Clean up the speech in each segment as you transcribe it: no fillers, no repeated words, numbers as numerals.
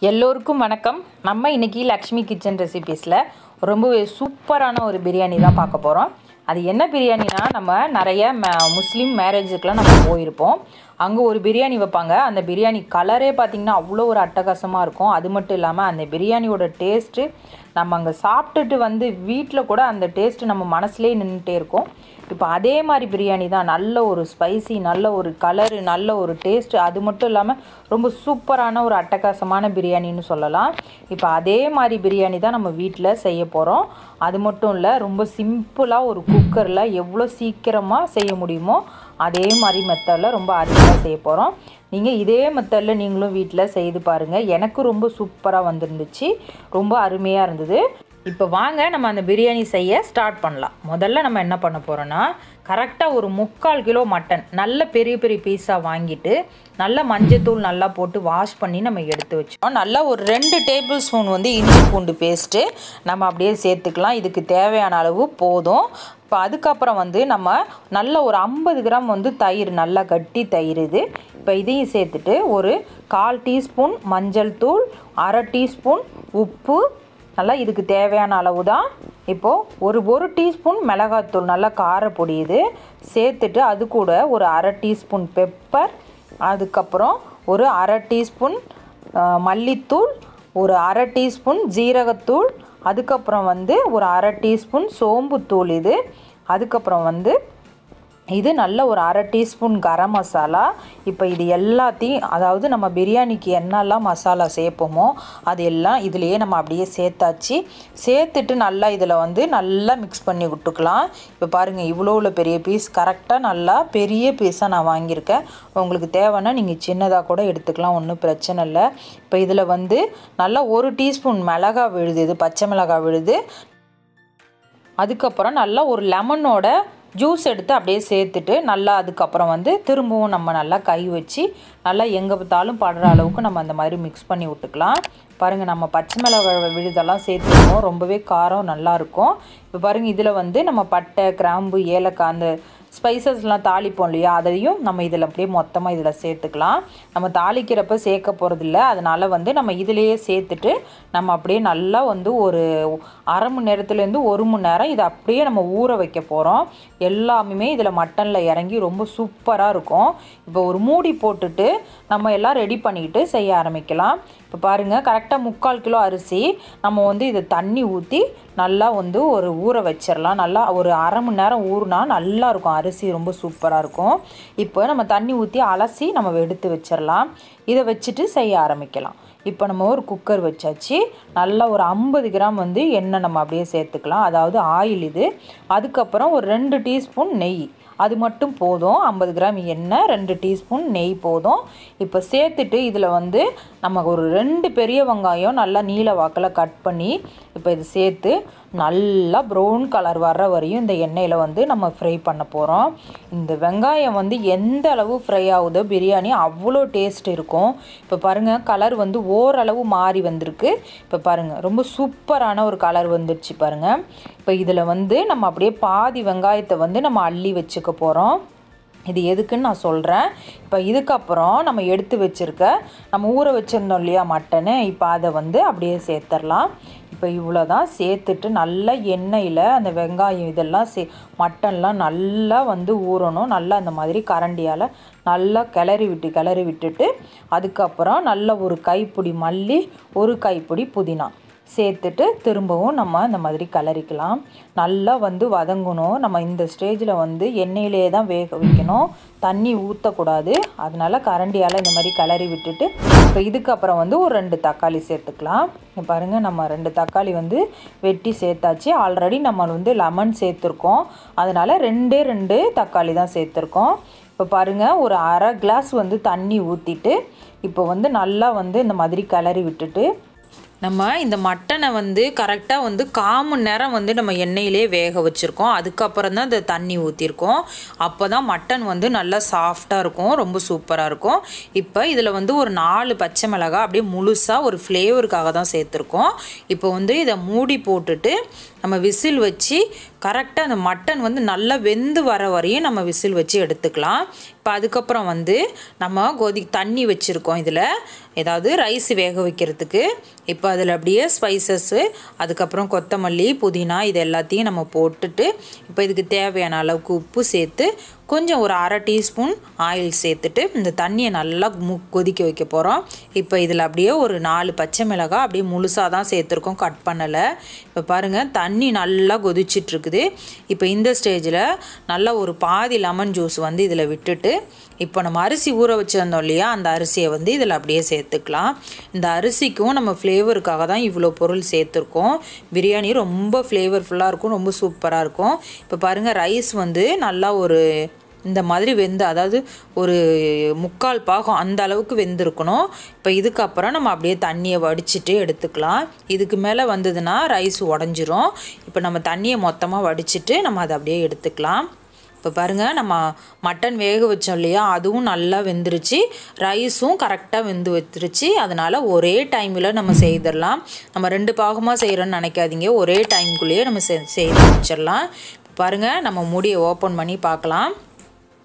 எல்லோருக்கும் வணக்கம். நம்ம இன்னைக்கு லக்ஷ்மி கிச்சன் ரெசிபீஸில் ரொம்பவே சூப்பரான ஒரு பிரியாணி தான் பார்க்க போகிறோம். அது என்ன பிரியாணினா, நம்ம நிறைய முஸ்லீம் மேரேஜுக்கெலாம் நம்ம போயிருப்போம். அங்கே ஒரு பிரியாணி வைப்பாங்க. அந்த பிரியாணி கலரே பார்த்திங்கன்னா அவ்வளோ ஒரு அட்டகாசமாக இருக்கும். அது மட்டும் இல்லாமல் அந்த பிரியாணியோட டேஸ்ட்டு நம்ம அங்கே சாப்பிட்டுட்டு வீட்டில் கூட அந்த டேஸ்ட்டு நம்ம மனசுலேயே நின்றுட்டே இருக்கும். இப்போ அதே மாதிரி பிரியாணி தான், நல்ல ஒரு ஸ்பைசி, நல்ல ஒரு கலரு, நல்ல ஒரு டேஸ்ட்டு. அது மட்டும் இல்லாமல் ரொம்ப சூப்பரான ஒரு அட்டகாசமான பிரியாணின்னு சொல்லலாம். இப்போ அதே மாதிரி பிரியாணி தான் நம்ம வீட்டில் செய்ய போகிறோம். அது மட்டும் இல்லை, ரொம்ப சிம்பிளாக ஒரு குக்கரில் எவ்வளோ சீக்கிரமாக செய்ய முடியுமோ அதே மாதிரி மெத்தடில் ரொம்ப அருமையாக செய்ய போகிறோம். நீங்கள் இதே மெத்தடில் நீங்களும் வீட்டில் செய்து பாருங்கள். எனக்கு ரொம்ப சூப்பராக வந்துருந்துச்சு, ரொம்ப அருமையாக இருந்தது. இப்போ வாங்க நம்ம அந்த பிரியாணி செய்ய ஸ்டார்ட் பண்ணலாம். முதல்ல நம்ம என்ன பண்ண போகிறோன்னா, கரெக்டாக ஒரு 3/4 கிலோ மட்டன் நல்ல பெரிய பெரிய பீஸாக வாங்கிட்டு நல்லா மஞ்சத்தூள் நல்லா போட்டு வாஷ் பண்ணி நம்ம எடுத்து வச்சோம். நல்லா ஒரு 2 டேபிள் ஸ்பூன் இஞ்சி பூண்டு பேஸ்ட்டு நம்ம அப்படியே சேர்த்துக்கலாம். இதுக்கு தேவையான அளவு போதும். இப்போ அதுக்கப்புறம் நம்ம நல்ல ஒரு 50 கிராம் தயிர், நல்லா கட்டி தயிர் இது. இப்போ இதையும் சேர்த்துட்டு ஒரு 1/4 டீஸ்பூன் மஞ்சள் தூள், 1/2 டீஸ்பூன் உப்பு, நல்லா இதுக்கு தேவையான அளவு தான். இப்போது ஒரு டீஸ்பூன் மிளகாத்தூள், நல்லா காரப்பொடி இது சேர்த்துட்டு, அது கூட ஒரு 1/2 டீஸ்பூன் பெப்பர், அதுக்கப்புறம் ஒரு 1/2 டீஸ்பூன் மல்லித்தூள், ஒரு 1/2 டீஸ்பூன் ஜீரகத்தூள், அதுக்கப்புறம் ஒரு 1/2 டீஸ்பூன் சோம்புத்தூள் இது, அதுக்கப்புறம் இது நல்ல ஒரு 1/2 டீஸ்பூன் கரம் மசாலா. இப்போ இது எல்லாத்தையும், அதாவது நம்ம பிரியாணிக்கு என்னெல்லாம் மசாலா சேர்ப்போமோ அது எல்லாம் இதுலேயே நம்ம அப்படியே சேர்த்தாச்சு. சேர்த்துட்டு நல்லா இதில் நல்லா மிக்ஸ் பண்ணி விட்டுக்கலாம். இப்போ பாருங்கள், இவ்வளோ பெரிய பீஸ், கரெக்டாக நல்லா பெரிய பீஸாக நான் வாங்கியிருக்கேன். உங்களுக்கு தேவைன்னா நீங்கள் சின்னதாக கூட எடுத்துக்கலாம், ஒன்றும் பிரச்சனை இல்லை. இப்போ இதில் நல்லா 1 டீஸ்பூன் மிளகாய் விழுது, இது பச்சை மிளகாய் விழுது. அதுக்கப்புறம் நல்லா ஒரு லெமனோட ஜூஸ் எடுத்து அப்படியே சேர்த்துட்டு நல்லா அதுக்கப்புறம் திரும்பவும் நம்ம நல்லா கை வச்சு நல்லா எங்கே பார்த்தாலும் படுற அளவுக்கு நம்ம அந்த மாதிரி மிக்ஸ் பண்ணி விட்டுக்கலாம். பாருங்கள், நம்ம பச்சை மிளகாய் விழுதெல்லாம் சேர்த்துருக்கோம், ரொம்பவே காரம் நல்லாயிருக்கும். இப்போ பாருங்கள், இதில் நம்ம பட்டை, கிராம்பு, ஏலக்காய், அந்த ஸ்பைசஸ்லாம் தாளிப்போம் இல்லையா, அதையும் நம்ம இதில் அப்படியே மொத்தமாக இதில் சேர்த்துக்கலாம். நம்ம தாளிக்கிறப்ப சேர்க்க போகிறதில்ல, அதனால் நம்ம இதிலையே சேர்த்துட்டு நம்ம அப்படியே நல்லா ஒரு 1/2 மணி நேரத்துலேருந்து 1 மணி நேரம் இதை அப்படியே நம்ம ஊற வைக்க போகிறோம். எல்லாமே இதில் மட்டனில் இறங்கி ரொம்ப சூப்பராக இருக்கும். இப்போ ஒரு மூடி போட்டுட்டு நம்ம எல்லாம் ரெடி பண்ணிக்கிட்டு செய்ய ஆரம்பிக்கலாம். இப்போ பாருங்கள், கரெக்டாக 3/4 கிலோ அரிசி நம்ம இதை தண்ணி ஊற்றி நல்லா ஒரு ஊற வச்சிடலாம். நல்லா ஒரு 1/2 மணி நேரம் ஊறினா நல்லாயிருக்கும், அரிசி ரொம்ப சூப்பராக இருக்கும். இப்போ நம்ம தண்ணி ஊற்றி அலசி நம்ம எடுத்து வச்சிடலாம். இதை வச்சுட்டு செய்ய ஆரம்பிக்கலாம். இப்போ நம்ம ஒரு குக்கர் வச்சாச்சு. நல்லா ஒரு 50 கிராம் எண்ணெய் நம்ம அப்படியே சேர்த்துக்கலாம், அதாவது ஆயில் இது. அதுக்கப்புறம் ஒரு 2 டீஸ்பூன் நெய், அது மட்டும் போதும். 50 கிராம் எண்ணெய், 2 டீஸ்பூன் நெய் போதும். இப்போ சேர்த்துட்டு இதில் நம்ம ஒரு 2 பெரிய வெங்காயம் நல்லா நீல வாக்கில் கட் பண்ணி இப்போ இது சேர்த்து நல்லா ப்ரௌன் கலர் வர்ற வரையும் இந்த எண்ணெயில் நம்ம ஃப்ரை பண்ண போகிறோம். இந்த வெங்காயம் எந்த அளவு ஃப்ரை ஆகுதோ பிரியாணி அவ்வளோ டேஸ்ட் இருக்கும். இப்போ பாருங்கள், கலர் ஓரளவு மாறி வந்திருக்கு. இப்போ பாருங்கள், ரொம்ப சூப்பரான ஒரு கலர் வந்துடுச்சு பாருங்கள். இப்போ இதில் நம்ம அப்படியே பாதி வெங்காயத்தை நம்ம அள்ளி வச்சுக்க போகிறோம். இது எதுக்குன்னு நான் சொல்கிறேன். இப்போ இதுக்கப்புறம் நம்ம எடுத்து வச்சுருக்க, நம்ம ஊற வச்சுருந்தோம் இல்லையா மட்டனு, இப்போ அதை அப்படியே சேர்த்துடலாம். இப்போ இவ்வளோ தான் சேர்த்துட்டு நல்லா எண்ணெயில் அந்த வெங்காயம் இதெல்லாம் மட்டன்லாம் நல்லா ஊறணும். நல்லா அந்த மாதிரி கரண்டியால் நல்லா கிளறி விட்டுட்டு அதுக்கப்புறம் நல்ல ஒரு கைப்பிடி மல்லி, ஒரு கைப்பிடி புதினா சேர்த்துட்டு திரும்பவும் நம்ம இந்த மாதிரி கிளறிக்கலாம். நல்லா வதங்கணும். நம்ம இந்த ஸ்டேஜில் எண்ணெயிலே தான் வேக வைக்கணும், தண்ணி ஊற்றக்கூடாது. அதனால் கரண்டியால் இந்த மாதிரி கிளறி விட்டுட்டு இப்போ இதுக்கப்புறம் ஒரு 2 தக்காளி சேர்த்துக்கலாம். பாருங்கள், நம்ம 2 தக்காளி வெட்டி சேர்த்தாச்சு. ஆல்ரெடி நம்ம லெமன் சேர்த்துருக்கோம், அதனால் 2 தக்காளி தான் சேர்த்துருக்கோம். இப்போ பாருங்கள், ஒரு 1/2 கிளாஸ் தண்ணி ஊற்றிட்டு இப்போ நல்லா இந்த மாதிரி கிளறி விட்டுட்டு நம்ம இந்த மட்டனை கரெக்டாக 1/4 மணி நேரம் நம்ம எண்ணெயிலே வேக வச்சுருக்கோம். அதுக்கப்புறம் தான் இந்த தண்ணி ஊற்றிருக்கோம். அப்போ தான் மட்டன் நல்லா சாஃப்டாக இருக்கும், ரொம்ப சூப்பராக இருக்கும். இப்போ இதில் ஒரு 4 பச்சை மிளகாய் அப்படியே முழுசாக ஒரு ஃப்ளேவருக்காக தான் சேர்த்துருக்கோம். இப்போ இதை மூடி போட்டுட்டு நம்ம விசில் வச்சு கரெக்டாக அந்த மட்டன் வந்து நல்லா வெந்து வர வரையும் நம்ம விசில் வச்சு எடுத்துக்கலாம். இப்போ அதுக்கப்புறம் வந்து நம்ம தண்ணி வச்சுருக்கோம் இதில், ஏதாவது ரைஸ் வேக வைக்கிறதுக்கு. இப்போ அதில் அப்படியே ஸ்பைசஸ்ஸு, அதுக்கப்புறம் கொத்தமல்லி, புதினா இது எல்லாத்தையும் நம்ம போட்டுட்டு இப்போ இதுக்கு தேவையான அளவுக்கு உப்பு சேர்த்து கொஞ்சம் ஒரு 1/2 டீஸ்பூன் ஆயில் சேர்த்துட்டு இந்த தண்ணியை நல்லா கொதிக்க வைக்க போகிறோம். இப்போ இதில் அப்படியே ஒரு 4 பச்சை மிளகாய் அப்படியே முழுசாக தான் சேர்த்துருக்கோம், கட் பண்ணலை. இப்போ பாருங்கள் தண்ணி நல்லா கொதிச்சிட்ருக்குது. இப்போ இந்த ஸ்டேஜில் நல்லா ஒரு பாதி லெமன் ஜூஸ் வந்து இதில் விட்டுட்டு இப்போ நம்ம அரிசி ஊற வச்சுருந்தோம் இல்லையா, அந்த அரிசியை வந்து இதில் அப்படியே சேர்த்துக்கலாம். இந்த அரிசிக்கும் நம்ம ஃப்ளேவருக்காக தான் இவ்வளோ பொருள் சேர்த்துருக்கோம். பிரியாணி ரொம்ப ஃப்ளேவர்ஃபுல்லாக இருக்கும், ரொம்ப சூப்பராக இருக்கும். இப்போ பாருங்கள் ரைஸ் வந்து நல்லா ஒரு இந்த மாதிரி வெந்து, அதாவது ஒரு 3/4 பாகம் அந்த அளவுக்கு வெந்திருக்கணும். இப்போ இதுக்கப்புறம் நம்ம அப்படியே தண்ணியை வடிச்சிட்டு எடுத்துக்கலாம். இதுக்கு மேலே வந்ததுன்னா ரைஸ் உடஞ்சிரும். இப்போ நம்ம தண்ணியை மொத்தமாக வடிச்சிட்டு நம்ம அதை அப்படியே எடுத்துக்கலாம். இப்போ பாருங்கள் நம்ம மட்டன் வேக வச்சோம் இல்லையா, அதுவும் நல்லா வெந்துருச்சு, ரைஸும் கரெக்டாக வெந்து வந்துருச்சு. அதனால் ஒரே டைமில் நம்ம செய்திடலாம். நம்ம 2 பாகமாக செய்கிறோன்னு நினைக்காதீங்க, ஒரே டைமுக்குள்ளேயே நம்ம செய்து வச்சிடலாம். இப்போ பாருங்கள் நம்ம மூடியை ஓப்பன் பண்ணி பார்க்கலாம்.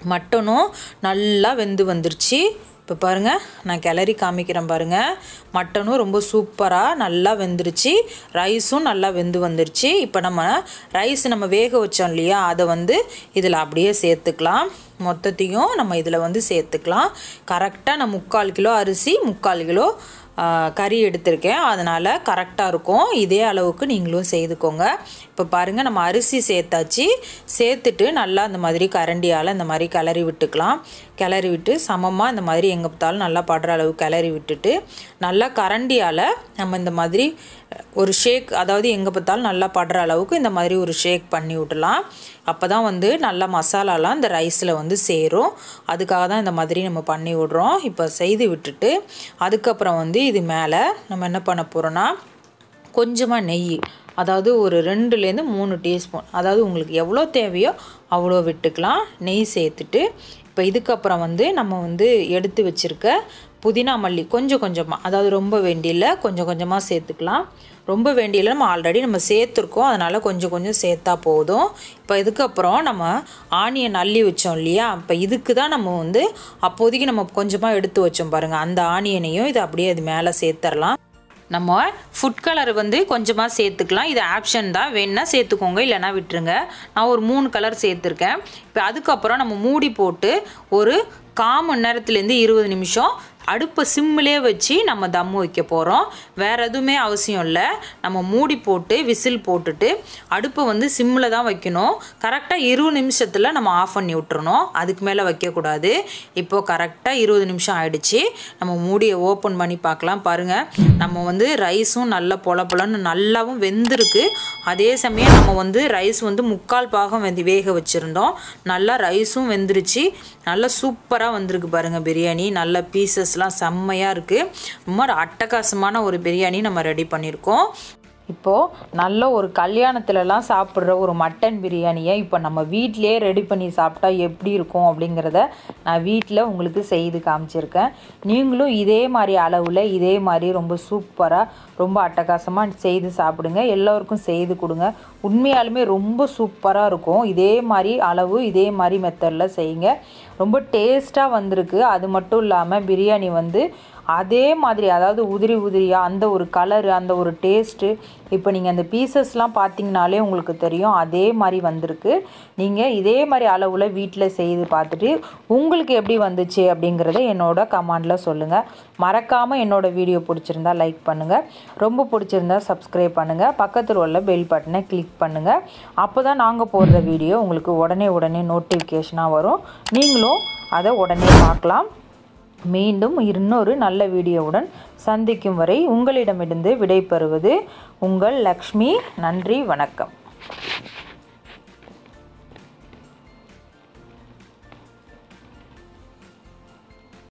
மட்டனும் நல்லா வெந்து வந்துருச்சு. இப்போ பாருங்கள் நான் கிளறி காமிக்கிறேன் பாருங்கள், மட்டனும் ரொம்ப சூப்பராக நல்லா வெந்துருச்சு, ரைஸும் நல்லா வெந்து வந்துருச்சு. இப்போ நம்ம ரைஸ் நம்ம வேக வச்சோம் இல்லையா, அதை வந்து இதில் அப்படியே சேர்த்துக்கலாம். மொத்தத்தையும் நம்ம இதில் வந்து சேர்த்துக்கலாம். கரெக்டாக நான் 3/4 கிலோ அரிசி 3/4 கிலோ கறி எடுத்திருக்கேன், அதனால் கரெக்டாக இருக்கும். இதே அளவுக்கு நீங்களும் செய்துக்கோங்க. இப்போ பாருங்கள் நம்ம அரிசி சேர்த்தாச்சு. சேர்த்துட்டு நல்லா அந்த மாதிரி கரண்டியால் இந்த மாதிரி கிளறி விட்டுக்கலாம். கிளறி விட்டு சமமாக இந்த மாதிரி எங்கே பார்த்தாலும் நல்லா படுற அளவு கிளறி விட்டுட்டு நல்லா கரண்டியால் நம்ம இந்த மாதிரி ஒரு ஷேக், அதாவது எங்கே பார்த்தாலும் நல்லா படுற அளவுக்கு இந்த மாதிரி ஒரு ஷேக் பண்ணி விடலாம். அப்போ தான் வந்து நல்லா மசாலாலாம் இந்த ரைஸில் வந்து சேரும். அதுக்காக தான் இந்த மாதிரி நம்ம பண்ணி விடுறோம். இப்போ செய்து விட்டுட்டு அதுக்கப்புறம் வந்து இது மேலே நம்ம என்ன பண்ண போகிறோன்னா கொஞ்சமாக நெய், அதாவது ஒரு 2லேருந்து 3 டீஸ்பூன், அதாவது உங்களுக்கு எவ்வளோ தேவையோ அவ்வளோ விட்டுக்கலாம், நெய் சேர்த்துட்டு இப்போ இதுக்கப்புறம் வந்து நம்ம வந்து எடுத்து வச்சுருக்க புதினா மல்லி கொஞ்சம் கொஞ்சமாக, அதாவது ரொம்ப வேண்டியில் கொஞ்சம் கொஞ்சமாக சேர்த்துக்கலாம். ரொம்ப வேண்டியில் நம்ம ஆல்ரெடி நம்ம சேர்த்துருக்கோம், அதனால் கொஞ்சம் கொஞ்சம் சேர்த்தா போதும். இப்போ இதுக்கப்புறம் நம்ம ஆனியன் அள்ளி வச்சோம் இல்லையா, இப்போ இதுக்கு தான் நம்ம வந்து அப்போதைக்கு நம்ம கொஞ்சமாக எடுத்து வச்சோம் பாருங்கள், அந்த ஆனியனையும் இது அப்படியே அது மேலே சேர்த்துடலாம். நம்ம ஃபுட் கலர் வந்து கொஞ்சமாக சேர்த்துக்கலாம், இது ஆப்ஷன் தான், வேணுன்னா சேர்த்துக்கோங்க இல்லைனா விட்டுருங்க. நான் ஒரு 3 கலர் சேர்த்துருக்கேன். இப்போ அதுக்கப்புறம் நம்ம மூடி போட்டு ஒரு 1/4 மணி நேரத்துலேருந்து 20 நிமிஷம் அடுப்பை சிம்மிலே வச்சு நம்ம தம்மு வைக்க போகிறோம். வேறு எதுவுமே அவசியம் இல்லை. நம்ம மூடி போட்டு விசில் போட்டுட்டு அடுப்பை வந்து சிம்மில் தான் வைக்கணும். கரெக்டாக 20 நிமிஷத்தில் நம்ம ஆஃப் பண்ணி விட்டுறணும், அதுக்கு மேலே வைக்கக்கூடாது. இப்போது கரெக்டாக 20 நிமிஷம் ஆகிடுச்சு. நம்ம மூடியை ஓப்பன் பண்ணி பார்க்கலாம். பாருங்கள் நம்ம வந்து ரைஸும் நல்லா பொலன்னு நல்லாவும் வெந்திருக்கு. அதே சமயம் நம்ம வந்து ரைஸ் வந்து 3/4 பாகம் வேக வச்சுருந்தோம், நல்லா ரைஸும் வெந்துருச்சு, நல்லா சூப்பராக வந்திருக்கு பாருங்கள் பிரியாணி. நல்ல பீசஸ்லாம் செம்மையாக இருக்குது. ரொம்ப அட்டகாசமான ஒரு பிரியாணி நம்ம ரெடி பண்ணியிருக்கோம். இப்போது நல்ல ஒரு கல்யாணத்துலலாம் சாப்பிட்ற ஒரு மட்டன் பிரியாணியை இப்போ நம்ம வீட்டிலே ரெடி பண்ணி சாப்பிட்டா எப்படி இருக்கும் அப்படிங்கிறத நான் வீட்டில் உங்களுக்கு செய்து காமிச்சிருக்கேன். நீங்களும் இதே மாதிரி அளவில் இதே மாதிரி ரொம்ப சூப்பராக ரொம்ப அட்டகாசமாக செய்து சாப்பிடுங்க, எல்லோருக்கும் செய்து கொடுங்க. உண்மையாலுமே ரொம்ப சூப்பராக இருக்கும். இதே மாதிரி அளவு இதே மாதிரி மெத்தடில் செய்யுங்க, ரொம்ப டேஸ்ட்டாக வந்திருக்கு. அது மட்டும் இல்லாமல் பிரியாணி வந்து அதே மாதிரி, அதாவது உதிரி உதிரியாக அந்த ஒரு கலரு அந்த ஒரு டேஸ்ட்டு, இப்போ நீங்கள் அந்த பீசஸ்லாம் பார்த்தீங்கனாலே உங்களுக்கு தெரியும் அதே மாதிரி வந்திருக்கு. நீங்கள் இதே மாதிரி அளவில் வீட்டில் செய்து பார்த்துட்டு உங்களுக்கு எப்படி வந்துச்சு அப்படிங்கிறத என்னோட கமெண்டில் சொல்லுங்கள். மறக்காமல் என்னோடய வீடியோ பிடிச்சிருந்தா லைக் பண்ணுங்கள், ரொம்ப பிடிச்சிருந்தா சப்ஸ்கிரைப் பண்ணுங்கள், பக்கத்தில் உள்ள பெல் பட்டனை கிளிக் பண்ணுங்கள். அப்போ தான் நாங்கள் போடுற வீடியோ உங்களுக்கு உடனே நோட்டிஃபிகேஷனாக வரும், நீங்களும் அதை உடனே பார்க்கலாம். மீண்டும் இன்னொரு நல்ல வீடியோவுடன் சந்திக்கும் வரை உங்களிடமிருந்து விடைபெறுவது உங்கள் லக்ஷ்மி. நன்றி, வணக்கம்.